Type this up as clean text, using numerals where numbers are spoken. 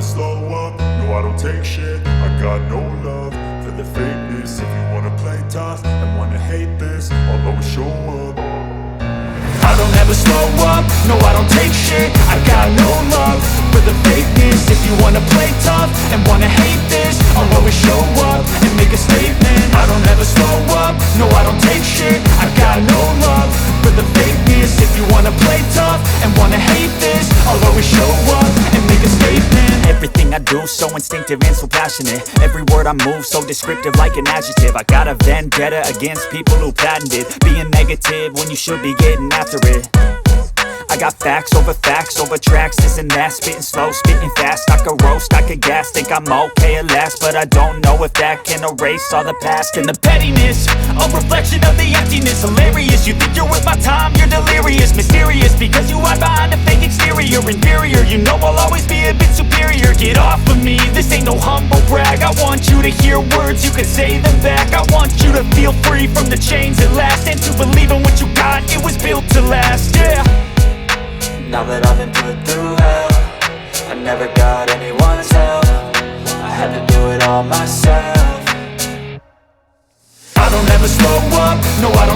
slow up, no I don't take shit. I got no love for the fakeness. If you wanna play tough and wanna hate this, I'll always show up. I don't ever slow up, no I don't take shit. I got no love for the fakeness. If you wanna play tough and wanna hate this, I'll always show up and make a statement. I don't ever slow up, no I don't take shit. I got no love for the fakeness. If you wanna play tough and wanna hate this, I'll always show up and make a statement. Everything I do so instinctive and so passionate. Every word I move so descriptive like an adjective. I got a vendetta against people who patented being negative when you should be getting after it. I got facts over tracks, this and that. Spitting slow, spitting fast, I could roast, I could gas. Think I'm okay at last, but I don't know if that can erase all the past. And the pettiness, a reflection of the emptiness. Hilarious, you think you're worth my time, you're delirious. Mysterious, because you hide behind a fake exterior. Inferior, you know I'll always be a bit superior. Get off of me, this ain't no humble brag. I want you to hear words, you can say them back. I want you to feel free from the chains at last, and to believe in what you got, it was built to last, yeah. Now that I've been put through hell, I never got anyone's help. I had to do it all myself. I don't ever slow up, no I don't